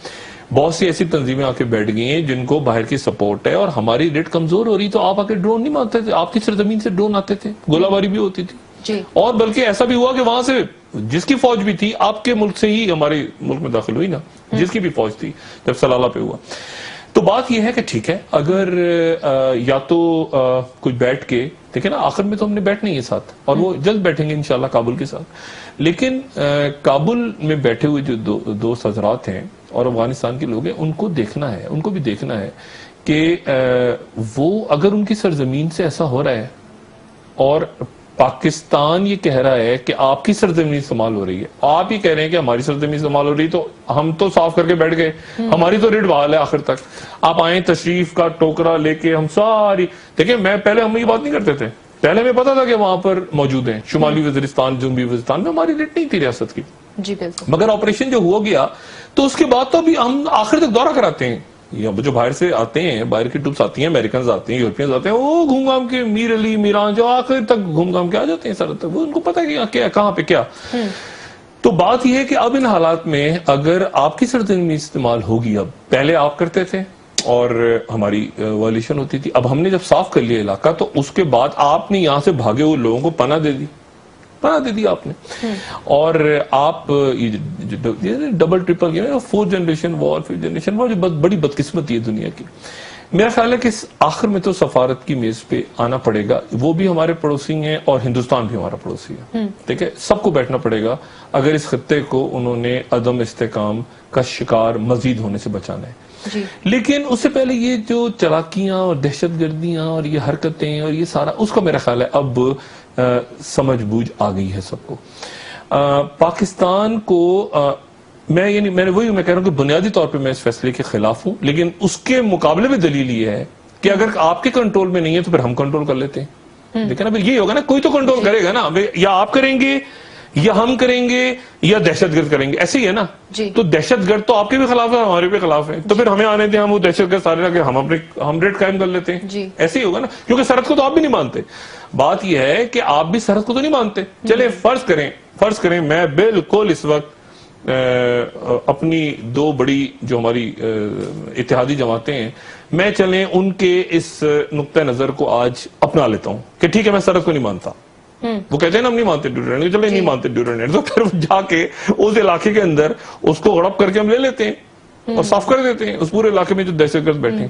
بہت سی ایسی تنظیمیں آ کے بیٹھ گئی ہیں جن کو باہر کی سپورٹ ہے اور ہماری ریٹ کمزور ہو رہی، تو آپ آ کے ڈرون نہیں مانتے تھے، آپ کی سرزمین سے ڈرون آتے تھے، گولہ باری بھی ہوتی تھی، اور بلکہ ایسا بھی ہوا کہ وہاں سے جس کی فوج بھی تھی آپ کے ملک سے ہی ہمارے ملک میں داخل ہوئی نا، جس کی بھی فوج تھی جب سلالہ پہ ہوا. تو بات یہ ہے کہ ٹھیک ہے، اگر یا تو کچھ بیٹھ کے دیکھیں نا، آخر میں تو ہم نے بیٹھنا ہی ہے ساتھ، اور وہ جلد بیٹھیں گے انشاءاللہ کابل کے ساتھ، لیکن کابل میں بیٹھے ہوئے جو دوست حضرات ہیں اور افغانستان کے لوگ ہیں ان کو دیکھنا ہے، ان کو بھی دیکھنا ہے کہ وہ اگر ان کی سرزمین سے ایسا ہو رہا ہے اور پاکستان یہ کہہ رہا ہے کہ آپ کی سرزمین استعمال ہو رہی ہے، آپ ہی کہہ رہے ہیں کہ ہماری سرزمین استعمال ہو رہی، تو ہم تو صاف کر کے بیٹھ گئے، ہماری تو ریٹ بحال ہے آخر تک. آپ آئیں تشریف کا ٹوکرا لے کے، ہم ساری دیکھیں، میں پہلے ہم یہ بات نہیں کرتے تھے، پہلے ہمیں پتا تھا کہ وہاں پر موجود ہیں شمالی وزیرستان، جنوبی وزیرستان میں ہماری ریٹ نہیں تھی ریاست کی، جی بالکل، مگر آپریشن جو ہوا گیا تو اس کے بعد تو ابھی ہم آخر تک دورہ کراتے ہیں. جو باہر سے آتے ہیں، باہر کی ٹروپس آتی ہیں، امریکنز آتے ہیں، یورپینز آتے ہیں، وہ گھوم گھام کے میر علی میران جو آخر تک گھوم گھام کے آ جاتے ہیں سر تک، وہ ان کو پتا ہے کہ کہاں پہ کیا. تو بات یہ ہے کہ اب ان حالات میں اگر آپ کی سرزمین استعمال ہوگی، اب پہلے آپ کرتے تھے اور ہماری وائلیشن ہوتی تھی، اب ہم نے جب صاف کر لیا علاقہ تو اس کے بعد آپ نے یہاں سے بھاگے ہوئے لوگوں کو پناہ دے دی آپ نے، اور آپ ڈبل ٹرپل 4th جنریشن وار، 5th جنریشن وار، جو بڑی بدقسمتی ہے دنیا کی. میرا خیال ہے کہ آخر میں تو سفارت کی میز پہ آنا پڑے گا، وہ بھی ہمارے پڑوسی ہیں اور ہندوستان بھی ہمارا پڑوسی ہے، ٹھیک ہے، سب کو بیٹھنا پڑے گا اگر اس خطے کو انہوں نے عدم استحکام کا شکار مزید ہونے سے بچانا ہے. لیکن اس سے پہلے یہ جو چلاکیاں اور دہشت گردیاں اور یہ حرکتیں اور یہ سارا، اس کا میرا خیال ہے اب سمجھ بوجھ آ گئی ہے سب کو. پاکستان کو میں کہہ رہا ہوں کہ بنیادی طور پہ میں اس فیصلے کے خلاف ہوں، لیکن اس کے مقابلے میں دلیل یہ ہے کہ اگر آپ کے کنٹرول میں نہیں ہے تو پھر ہم کنٹرول کر لیتے ہیں. لیکن اب یہ ہوگا نا، کوئی تو کنٹرول کرے گا نا، یا آپ کریں گے یا ہم کریں گے یا دہشت گرد کریں گے، ایسے ہی ہے نا. تو دہشت گرد تو آپ کے بھی خلاف ہے، ہمارے بھی خلاف ہے، تو پھر ہمیں آنے دیں، ہم وہ دہشت گرد سارے لگے ہم ریٹ قائم کر لیتے ہیں. ایسے ہی ہوگا نا، کیونکہ سرحد کو تو آپ بھی نہیں مانتے. بات یہ ہے کہ آپ بھی سرحد کو تو نہیں مانتے. چلے فرض کریں میں بالکل اس وقت اپنی دو بڑی جو ہماری اتحادی جماعتیں ہیں، میں چلیں ان کے اس نقطہ نظر کو آج اپنا لیتا ہوں کہ ٹھیک ہے میں سرحد کو نہیں مانتا. وہ کہتے ہیں نا ہم نہیں مانتے ڈیورنڈ، چلے نہیں مانتے ڈیورنڈ، تو پھر جا کے اس علاقے کے اندر اس کو ہڑپ کر کے ہم لے لیتے ہیں اور صاف کر دیتے ہیں اس پورے علاقے میں جو دہشت گرد بیٹھے ہیں.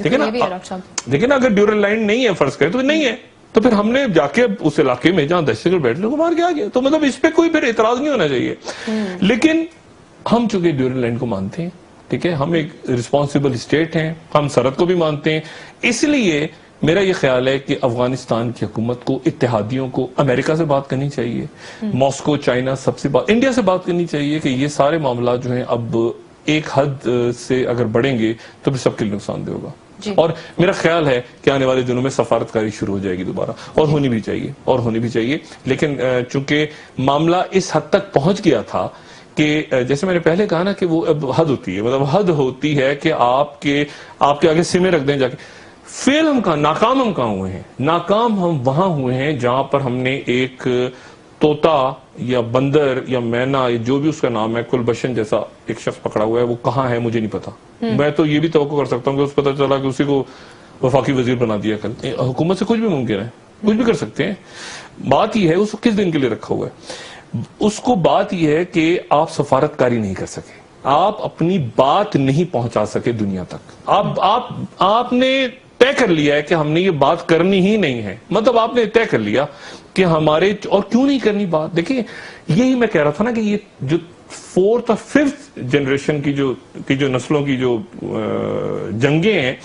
دیکھیں نا اگر ڈیورنڈ لائن نہیں ہے، فرض کریں تو نہیں ہے، تو پھر ہم نے جا کے اس علاقے میں جہاں دہشت گرد بیٹھنے کو مار کے آ گیا. تو مطلب اس پہ کوئی پھر اعتراض نہیں ہونا چاہیے. لیکن ہم چونکہ ڈیورنڈ لائن کو مانتے ہیں، ٹھیک ہے، ہم ایک رسپانسبل اسٹیٹ ہیں، ہم سرحد کو بھی مانتے ہیں، اس لیے میرا یہ خیال ہے کہ افغانستان کی حکومت کو، اتحادیوں کو امریکہ سے بات کرنی چاہیے، ماسکو، چائنا، سب سے انڈیا سے بات کرنی چاہیے کہ یہ سارے معاملات جو ہیں اب ایک حد سے اگر بڑھیں گے تو پھر سب کے لیے نقصان دہ ہوگا. اور میرا خیال ہے کہ آنے والے دنوں میں سفارتکاری شروع ہو جائے گی دوبارہ، اور ہونی بھی چاہیے. لیکن چونکہ معاملہ اس حد تک پہنچ گیا تھا کہ جیسے میں نے پہلے کہا نا کہ وہ اب حد ہوتی ہے، مطلب حد ہوتی ہے کہ آپ کے آگے سمیں رکھ دیں جا کے. فیل ہم کہاں، ناکام ہم کہاں ہوئے ہیں؟ ناکام ہم وہاں ہوئے ہیں جہاں پر ہم نے ایک طوطا یا بندر یا مینا یا جو بھی اس کا نام ہے، کلبشن جیسا ایک شخص پکڑا ہوا ہے، وہ کہاں ہے مجھے نہیں پتا. میں تو یہ بھی توقع کر سکتا ہوں کہ اس پتہ چلا کہ اسی کو وفاقی وزیر بنا دیا کل. حکومت سے کچھ بھی ممکن ہے، کچھ بھی کر سکتے ہیں. بات یہ ہے اس کو کس دن کے لیے رکھا ہوا ہے. اس کو بات یہ ہے کہ آپ سفارتکاری نہیں کر سکے, آپ اپنی بات نہیں پہنچا سکے دنیا تک. آپ نے طے کر لیا ہے کہ ہم نے یہ بات کرنی ہی نہیں ہے, مطلب آپ نے طے کر لیا کہ ہمارے, اور کیوں نہیں کرنی بات. دیکھیں یہی میں کہہ رہا تھا نا کہ یہ جو 4th اور 5th جنریشن کی جو نسلوں کی جو جنگیں ہیں,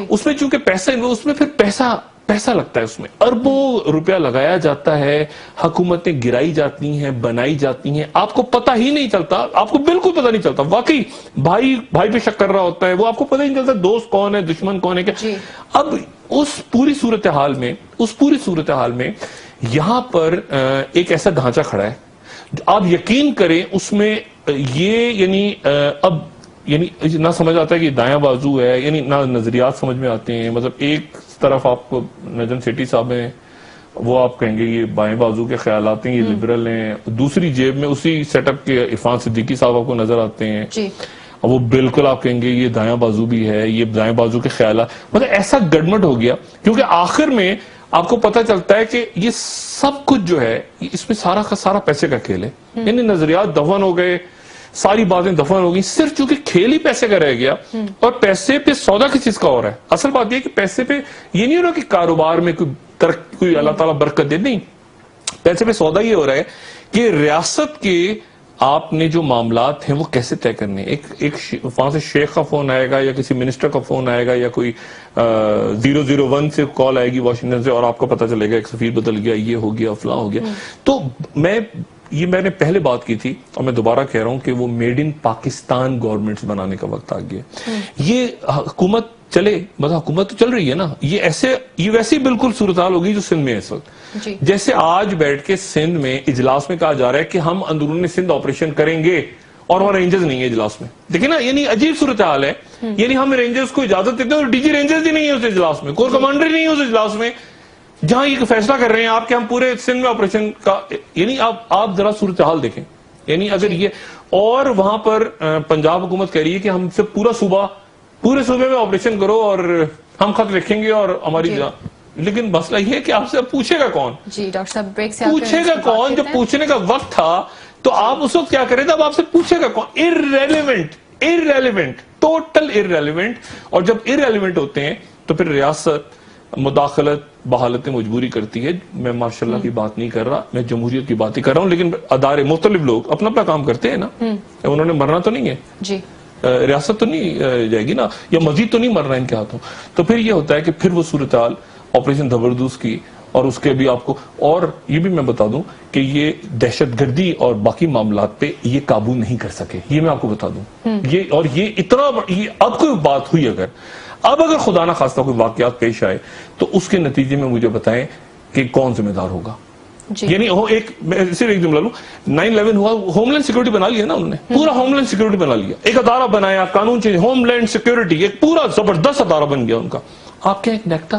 اس میں چونکہ پیسہ, اس میں پھر پیسہ لگتا ہے, اس میں اربوں روپیہ لگایا جاتا ہے, حکومتیں گرائی جاتی ہیں, بنائی جاتی ہیں, آپ کو پتہ ہی نہیں چلتا, آپ کو بالکل پتہ نہیں چلتا. واقعی بھائی پہ شک کر رہا ہوتا ہے, وہ آپ کو پتہ ہی نہیں چلتا دوست کون ہے, دشمن کون ہے کیا. اب اس پوری صورتحال میں یہاں پر ایک ایسا ڈھانچہ کھڑا ہے, آپ یقین کریں اس میں یہ یعنی نہ سمجھ آتا ہے کہ دایاں بازو ہے, یعنی نہ نظریات سمجھ میں آتے ہیں. مطلب ایک طرف آپ کو نجم سیٹھی صاحب ہیں, وہ آپ کہیں گے یہ بائیں بازو کے خیالات ہیں, یہ لبرل ہیں. دوسری جیب میں اسی سیٹ اپ کے عرفان صدیقی صاحب آپ کو نظر آتے ہیں, وہ بالکل آپ کہیں گے یہ دایاں بازو بھی ہے, یہ دایاں بازو کے خیالات. مطلب ایسا گڑمٹ ہو گیا, کیونکہ آخر میں آپ کو پتہ چلتا ہے کہ یہ سب کچھ جو ہے اس میں سارا کا سارا پیسے کا کھیل ہے. یعنی نظریات دفن ہو گئے, ساری باتیں دفن ہو گئی, صرف چونکہ کھیل ہی پیسے کا رہ گیا. اور پیسے پہ سودا کس چیز کا ہو رہا ہے. اصل بات یہ کہ پیسے پہ یہ نہیں ہو رہا کہ کاروبار میں کوئی اللہ تعالیٰ برکت دے, نہیں, پیسے پہ سودا یہ ہو رہا ہے کہ ریاست کے آپ نے جو معاملات ہیں وہ کیسے طے کرنے. ایک وہاں سے شیخ کا فون آئے گا یا کسی منسٹر کا فون آئے گا یا کوئی 001 سے کال آئے گی واشنگٹن سے, اور آپ کو پتہ چلے گا ایک سفیر بدل گیا, یہ ہو گیا, فلاں ہو گیا. تو میں نے پہلے بات کی تھی اور میں دوبارہ کہہ رہا ہوں کہ وہ میڈ ان پاکستان گورنمنٹس بنانے کا وقت آ گیا. یہ حکومت چلے, مطلب حکومت تو چل رہی ہے نا, یہ ویسے ہی بالکل صورتحال ہوگی جو سندھ میں ہے اس وقت. جیسے آج بیٹھ کے سندھ میں اجلاس میں کہا جا رہا ہے کہ ہم اندرون سندھ آپریشن کریں گے, اور وہاں رینجرز نہیں ہے اجلاس میں. دیکھیں نا, یعنی عجیب صورتحال ہے. یعنی ہم رینجرز کو اجازت دیتے ہیں اور ڈی جی رینجرز ہی نہیں ہے اس اجلاس میں, کور کمانڈر ہی نہیں ہے اس اجلاس میں, جہاں یہ فیصلہ کر رہے ہیں آپ کہ ہم پورے سندھ میں آپریشن کا. یعنی آپ ذرا صورتحال دیکھیں. یعنی اگر یہ, اور وہاں پر پنجاب حکومت کہہ رہی ہے کہ ہم سے پورے صوبے میں آپریشن کرو اور ہم خط لکھیں گے اور ہماری لیکن مسئلہ یہ ہے کہ آپ سے پوچھے گا کون. ڈاکٹر صاحب بریک سے پوچھے گا کون. جب پوچھنے کا وقت تھا تو آپ اس وقت کیا کریں تھے, اب آپ سے پوچھے گا کون. irrelevant, total irrelevant. اور جب irrelevant ہوتے ہیں تو پھر ریاست مداخلت بحالت مجبوری کرتی ہے. میں ماشاءاللہ کی بات نہیں کر رہا, میں جمہوریت کی بات ہی کر رہا ہوں, لیکن ادارے مختلف لوگ اپنا کام کرتے ہیں نا, انہوں نے مرنا تو نہیں ہے, ریاست تو نہیں جائے گی نا, یا مزید تو نہیں مرنا ان کے ہاتھوں. تو پھر یہ ہوتا ہے کہ پھر وہ صورتحال آپریشن زبردوز کی, اور اس کے بھی آپ کو, اور یہ بھی میں بتا دوں کہ یہ دہشت گردی اور باقی معاملات پہ یہ قابو نہیں کر سکے, یہ میں آپ کو بتا دوں. اور یہ اتنا, اب کوئی بات ہوئی اگر خدا نہ خواستہ کوئی واقعات پیش آئے تو اس کے نتیجے میں مجھے بتائیں کہ کون ذمہ دار ہوگا. یعنی صرف ایک جملہ لوں, 9/11 ہوا, ہوم لینڈ سیکورٹی بنا لیا نا انہوں نے, پورا ہوم لینڈ سیکورٹی بنا لیا, ایک ادارہ بنایا, قانون چینج, ہوم لینڈ سیکورٹی, ایک پورا زبردست ادارہ بن گیا ان کا. آپ کے ایک نیکٹا,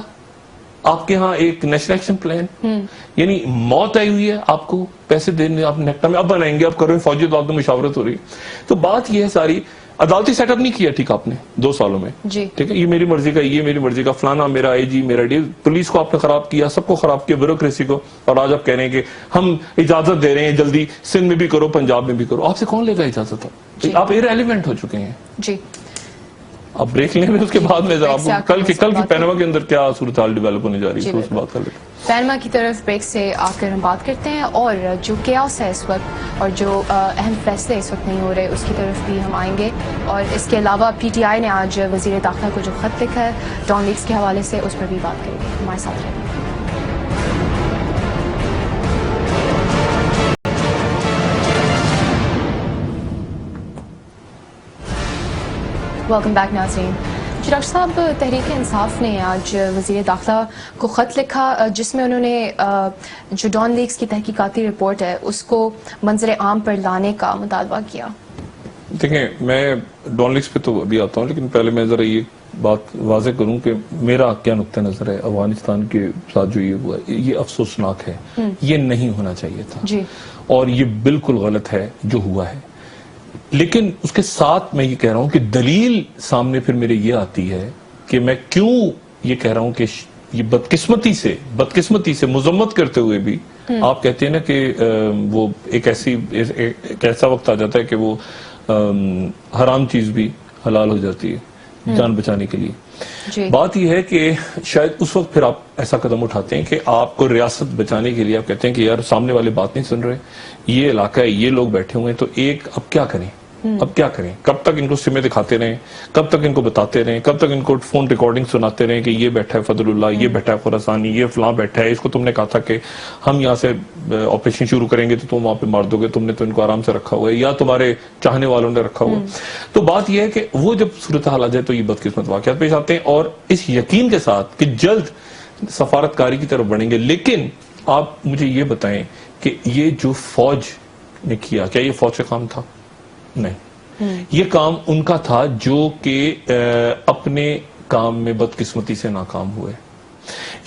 آپ کے ہاں ایک نیشنل ایکشن پلان, یعنی موت آئی ہوئی ہے, آپ کو پیسے دینے, آپ نیکٹا میں اب بنائیں گے, اب کرو فوجی تو آپ کو مشاورت ہو رہی ہے. تو بات یہ ہے ساری, عدالتی سیٹ اپ نہیں کیا ٹھیک آپ نے 2 سالوں میں, ٹھیک ہے, یہ میری مرضی کا, یہ میری مرضی کا, فلانا میرا آئی جی, میرا ڈی, پولیس کو آپ نے خراب کیا, سب کو خراب کیا, بیوروکریسی کو, اور آج آپ کہہ رہے ہیں کہ ہم اجازت دے رہے ہیں جلدی سندھ میں بھی کرو, پنجاب میں بھی کرو. آپ سے کون لے گا اجازت؟ آپ irrelevant ہو چکے ہیں. جی اب بریک لیں, اس کے بعد میں ذرا آپ کل کی پینما کے اندر کیا صورتحال ڈیولپ ہونے جا رہی ہے اس بات کر لیتے ہیں. پینما کی طرف بریک سے آ کر ہم بات کرتے ہیں, اور جو کیاس ہے اس وقت اور جو اہم فیصلے اس وقت نہیں ہو رہے اس کی طرف بھی ہم آئیں گے. اور اس کے علاوہ پی ٹی آئی نے آج وزیر داخلہ کو جو خط لکھا ہے ڈان لیکس کے حوالے سے, اس پر بھی بات کریں گے. ہمارے ساتھ رہیں. ویلکم بیک ناظرین. ڈاکٹر صاحب, تحریک انصاف نے آج وزیر داخلہ کو خط لکھا جس میں انہوں نے جو ڈان لیکس کی تحقیقاتی رپورٹ ہے اس کو منظر عام پر لانے کا مطالبہ کیا. دیکھیں, میں ڈان لیکس پہ تو ابھی آتا ہوں, لیکن پہلے میں ذرا یہ بات واضح کروں کہ میرا کیا نقطہ نظر ہے افغانستان کے ساتھ جو یہ ہوا ہے, یہ افسوسناک ہے, یہ نہیں ہونا چاہیے تھا, اور یہ بالکل غلط ہے جو ہوا ہے. لیکن اس کے ساتھ میں یہ کہہ رہا ہوں کہ دلیل سامنے پھر میرے یہ آتی ہے کہ میں کیوں یہ کہہ رہا ہوں کہ یہ بدقسمتی سے مذمت کرتے ہوئے بھی آپ کہتے ہیں نا کہ وہ ایک ایسا وقت آ جاتا ہے کہ وہ حرام چیز بھی حلال ہو جاتی ہے جان بچانے کے لیے. بات یہ ہے کہ شاید اس وقت پھر آپ ایسا قدم اٹھاتے ہیں کہ آپ کو ریاست بچانے کے لیے آپ کہتے ہیں کہ یار سامنے والے بات نہیں سن رہے, یہ علاقہ ہے, یہ لوگ بیٹھے ہوئے ہیں, تو اب کیا کریں, کب تک ان کو سمے دکھاتے رہیں, کب تک ان کو بتاتے رہیں, کب تک ان کو فون ریکارڈنگ سناتے رہیں کہ یہ بیٹھا ہے فضل اللہ, یہ بیٹھا ہے خراسانی, یہ فلاں بیٹھا ہے, اس کو تم نے کہا تھا کہ ہم یہاں سے آپریشن شروع کریں گے تو تم وہاں پہ مار دو گے, تم نے تو ان کو آرام سے رکھا ہوا ہے یا تمہارے چاہنے والوں نے رکھا ہوا. تو بات یہ ہے کہ وہ جب صورتحال آ جائے تو یہ بدقسمت واقعات پیش آتے ہیں, اور اس یقین کے ساتھ کہ جلد سفارتکاری کی طرف بڑھیں گے. لیکن آپ مجھے یہ بتائیں کہ یہ جو فوج نے کیا, کیا یہ فوج کا کام تھا؟ نہیں, یہ کام ان کا تھا جو کہ اپنے کام میں بدقسمتی سے ناکام ہوئے.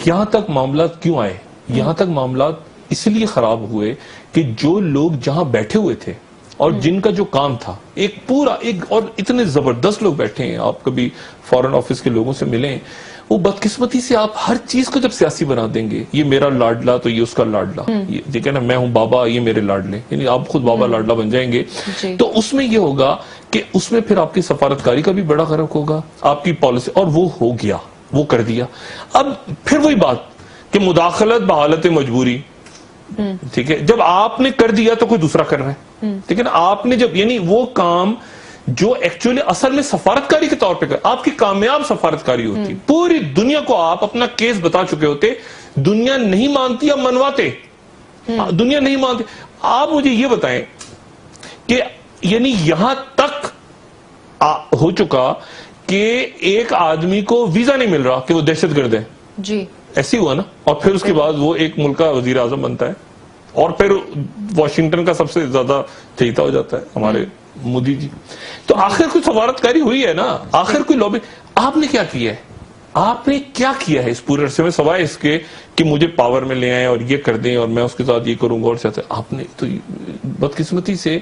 یہاں تک معاملات کیوں آئے؟ یہاں تک معاملات اس لیے خراب ہوئے کہ جو لوگ جہاں بیٹھے ہوئے تھے اور جن کا جو کام تھا, اور اتنے زبردست لوگ بیٹھے ہیں, آپ کبھی فورن آفس کے لوگوں سے ملیں, وہ بدقسمتی سے آپ ہر چیز کو جب سیاسی بنا دیں گے, یہ میرا لاڈلا تو یہ اس کا لاڈلا, ٹھیک ہے نا, میں ہوں بابا یہ میرے لاڈلے, یعنی آپ خود بابا لاڈلا بن جائیں گے. تو اس میں یہ ہوگا کہ اس میں پھر آپ کی سفارتکاری کا بھی بڑا غرق ہوگا, آپ کی پالیسی, اور وہ ہو گیا, وہ کر دیا. اب پھر وہی بات کہ مداخلت بحالت مجبوری, ٹھیک ہے, جب آپ نے کر دیا تو کوئی دوسرا کر رہا ہے, ٹھیک ہے نا, آپ نے جب, یعنی وہ کام جو ایکچولی اصل میں سفارتکاری کے طور پہ آپ کی کامیاب سفارتکاری ہوتی, پوری دنیا کو آپ اپنا کیس بتا چکے ہوتے, دنیا نہیں مانتی, اب منواتے, دنیا نہیں مانتی. آپ مجھے یہ بتائیں کہ یعنی یہاں تک ہو چکا کہ ایک آدمی کو ویزا نہیں مل رہا کہ وہ دہشت گرد ہے, جی ایسی ہوا نا, اور پھر اس کے بعد وہ ایک ملک کا وزیر اعظم بنتا ہے, اور پھر واشنگٹن کا سب سے زیادہ چہیتا ہو جاتا ہے ہمارے مودی جی. تو آخر کوئی سفارتکاری ہوئی ہے نا, آخر کوئی لابی. آپ نے کیا کیا ہے, آپ نے کیا کیا ہے اس پورے عرصے میں, سوائے اس کے کہ مجھے پاور میں لے آئیں اور یہ کر دیں اور میں اس کے ساتھ یہ کروں گا اور چاہتے. آپ نے تو بدقسمتی سے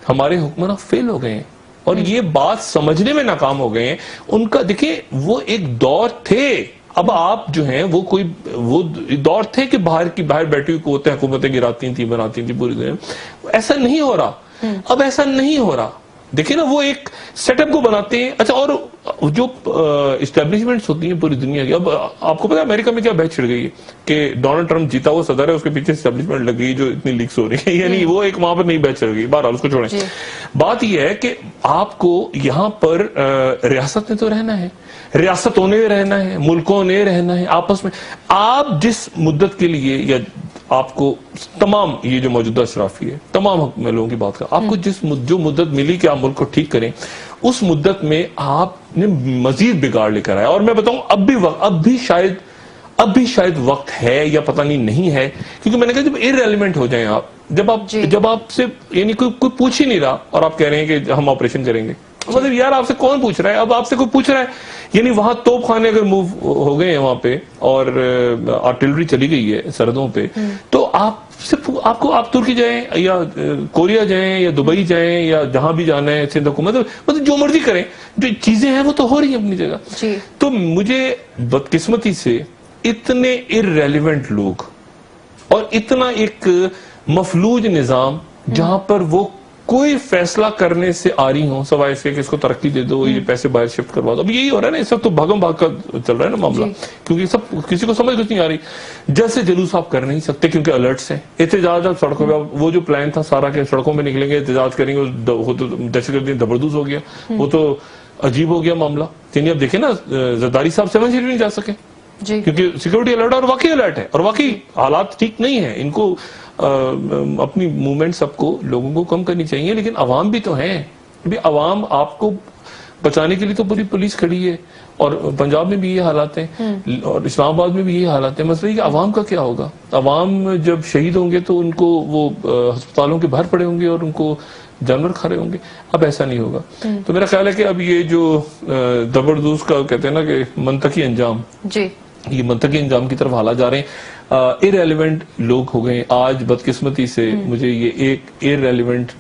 ہمارے حکمراں فیل ہو گئے ہیں اور یہ بات سمجھنے میں ناکام ہو گئے ہیں. ان کا دیکھیں وہ ایک دور تھے, اب آپ جو ہیں وہ دور تھے کہ باہر بیٹھی ہوئی قوتیں حکومتیں گراتی تھیں, بناتی تھیں پوری دنیا. ایسا نہیں ہو رہا, اب ایسا نہیں ہو رہا. دیکھیں نا, وہ ایک سیٹ اپ کو بناتے ہیں. اچھا, اور جو اسٹیبلشمنٹس ہوتی ہیں پوری دنیا کی, اب آپ کو پتا ہے امریکہ میں کیا بحث چھڑ گئی ہے کہ ڈونلڈ ٹرمپ جیتا ہوا صدر ہے, اس کے پیچھے اسٹیبلشمنٹ لگ گئی جو اتنی لیکس ہو رہی ہے, یعنی وہ ایک وہاں پر نہیں بحث چھڑ گئی. بہرحال اس کو چھوڑیں. بات یہ ہے کہ آپ کو یہاں پر ریاست میں تو رہنا ہے, ریاستوں نے رہنا ہے, ملکوں نے رہنا ہے آپس میں. آپ جس مدت کے لیے, یا آپ کو تمام یہ جو موجودہ اشرافی ہے, تمام لوگوں کی بات کر, آپ کو جو مدت ملی کہ آپ ملک کو ٹھیک کریں, اس مدت میں آپ نے مزید بگاڑ لے کر آیا. اور میں بتاؤں اب بھی شاید وقت ہے, یا پتہ نہیں ہے, کیونکہ میں نے کہا جب irrelevant ہو جائیں آپ, جب آپ سے یعنی کوئی پوچھ ہی نہیں رہا اور آپ کہہ رہے ہیں کہ ہم آپریشن کریں گے, مطلب یار آپ سے کون پوچھ رہا ہے, اب آپ سے کوئی پوچھ رہا ہے. یعنی وہاں توپ خانے اگر موو ہو گئے ہیں وہاں پہ, اور آرٹلری چلی گئی ہے سرحدوں پہ, تو آپ ترکی جائیں یا کوریا جائیں یا دبئی جائیں یا جہاں بھی جانا ہے, سندھ حکومت, مطلب جو مرضی کریں, جو چیزیں ہیں وہ تو ہو رہی ہیں اپنی جگہ. تو مجھے بدقسمتی سے اتنے irrelevant لوگ اور اتنا ایک مفلوج نظام جہاں پر وہ کوئی فیصلہ کرنے سے آ رہی ہوں سوائے اس کے کہ اس کو ترقی دے دو, یہ پیسے باہر شفٹ کروا دو. اب یہی ہو رہا ہے نا, اس وقت تو بھاگم بھاگ کا چل رہا ہے نا معاملہ, کیونکہ سب کسی کو سمجھ کچھ نہیں آ رہی. جیسے جلوس آپ کر نہیں سکتے کیونکہ الرٹس ہیں, احتجاج اب سڑکوں پہ, وہ جو پلان تھا سارا کہ سڑکوں میں نکلیں گے احتجاج کریں گے, وہ تو دہشت گردی زبردست ہو گیا, وہ تو عجیب ہو گیا معاملہ. یعنی اب دیکھیں نا, زرداری صاحب 7 سیٹ نہیں جا سکے کیونکہ سیکورٹی الرٹ ہے, اور واقعی الرٹ ہے, اور واقعی حالات ٹھیک نہیں ہیں. ان کو اپنی موومنٹ سب کو لوگوں کو کم کرنی چاہیے, لیکن عوام بھی تو ہیں. عوام آپ کو بچانے کے لیے تو پوری پولیس کھڑی ہے, اور پنجاب میں بھی یہ حالات ہیں, اور اسلام آباد میں بھی یہ حالات ہیں. مسئلہ یہ کہ عوام کا کیا ہوگا, عوام جب شہید ہوں گے تو ان کو وہ ہسپتالوں کے باہر پڑے ہوں گے اور ان کو جانور کھا رہے ہوں گے. اب ایسا نہیں ہوگا. تو میرا خیال ہے کہ اب یہ جو زبردوز کا کہتے ہیں نا کہ منطقی انجام, یہ منطقی انجام کی طرف حالات جا رہے ہیں. irrelevant لوگ ہو گئے آج بدقسمتی سے. مجھے یہ ایک irrelevant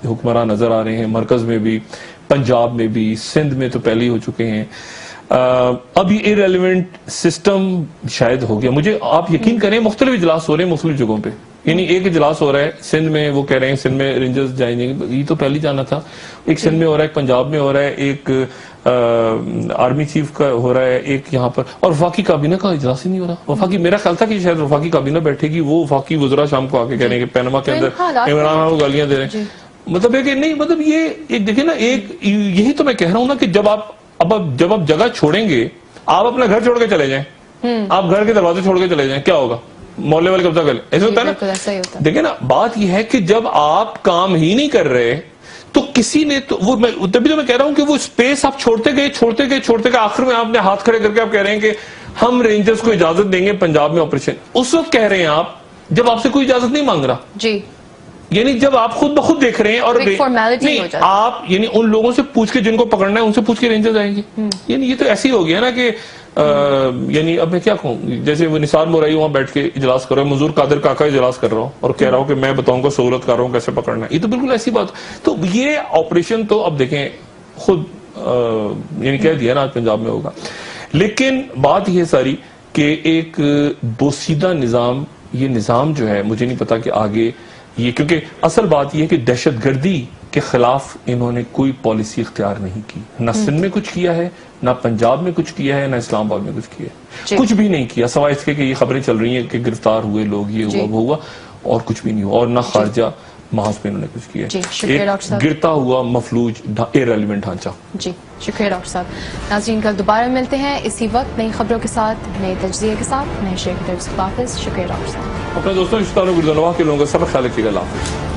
حکمراں نظر آ رہے ہیں, مرکز میں بھی, پنجاب میں بھی, سندھ میں تو پہلے ہی ہو چکے ہیں. اب یہ irrelevant سسٹم شاید ہو گیا. مجھے آپ یقین کریں مختلف اجلاس ہو رہے ہیں مختلف جگہوں پہ, یعنی ایک اجلاس ہو رہا ہے سندھ میں, وہ کہہ رہے ہیں سندھ میں رینجرز جائیں گے, یہ تو پہلے جانا تھا. ایک سندھ میں ہو رہا ہے, ایک پنجاب میں ہو رہا ہے, ایک آرمی چیف کا ہو رہا ہے, ایک یہاں پر, اور وفاقی کابینہ کا اجلاس ہی نہیں ہو رہا. وفاقی, میرا خیال تھا کہ شاید وفاقی کابینہ بیٹھے گی, وہ وفاقی وزراء شام کو آ کے کہہ رہے ہیں کہ پینما کے اندر عمران خان کو گالیاں دے رہے ہیں. مطلب ہے کہ نہیں, مطلب یہ ایک دیکھیں نا, ایک یہی تو میں کہہ رہا ہوں نا کہ جب آپ جگہ چھوڑیں گے, آپ اپنا گھر چھوڑ کے چلے جائیں, آپ گھر کے دروازے چھوڑ کے چلے جائیں, کیا ہوگا؟ محلے والے قبضہ کر لیں, ایسا ہوتا ہے نا. دیکھیں نا, بات یہ ہے کہ جب آپ کام ہی نہیں کر رہے تو کسی نے تو وہ, تبھی تو میں کہہ رہا ہوں کہ وہ اسپیس آپ چھوڑتے گئے, آخر میں آپ نے ہاتھ کھڑے کر کے آپ کہہ رہے ہیں کہ ہم رینجرز کو اجازت دیں گے پنجاب میں آپریشن. اس وقت کہہ رہے ہیں آپ جب آپ سے کوئی اجازت نہیں مانگ رہا, جی, یعنی جب آپ خود بخود دیکھ رہے ہیں, اور نہیں آپ یعنی ان لوگوں سے پوچھ کے جن کو پکڑنا ہے ان سے پوچھ کے رینجرز آئیں گے. یعنی یہ تو ایسے ہی ہو گیا نا کہ یعنی اب میں کیا کہوں, جیسے وہ نثار مورائی وہاں بیٹھ کے اجلاس کر رہا ہوں, منظور قادر کاکا اجلاس کر رہا ہوں اور کہہ رہا ہوں کہ میں بتاؤں گا سہولت کر رہا ہوں کیسے پکڑنا ہے. یہ تو بالکل ایسی بات. تو یہ آپریشن تو اب دیکھیں خود یعنی کہہ دیا نا آج پنجاب میں ہوگا. لیکن بات یہ ساری کہ ایک بوسیدہ نظام, یہ نظام جو ہے مجھے نہیں پتا کہ آگے یہ, کیونکہ اصل بات یہ ہے کہ دہشت گردی کے خلاف انہوں نے کوئی پالیسی اختیار نہیں کی, نہ سندھ میں کچھ کیا ہے, نہ پنجاب میں کچھ کیا ہے, نہ اسلام آباد میں کچھ کیا ہے, کچھ بھی نہیں کیا سوائے اس کے کہ یہ خبریں چل رہی ہیں کہ گرفتار ہوئے لوگ, یہ ہوا وہ ہوا, اور کچھ بھی نہیں ہوا. اور نہ خارجہ محاذ پہ انہوں نے کچھ کیا ہے, ایک گرتا ہوا مفلوج ایرریلیونٹ ڈھانچہ. جی شکریہ ڈاکٹر صاحب. ناظرین کل دوبارہ ملتے ہیں اسی وقت نئی خبروں کے ساتھ, نئے تجزیے کے ساتھ, نئے شیئر کی طرف سے. شکریہ ڈاکٹر صاحب. اپنے دوستوں رشتہ داروں گردنواہ کے لوگوں کا سب خیال رکھیے گا. اللہ حافظ.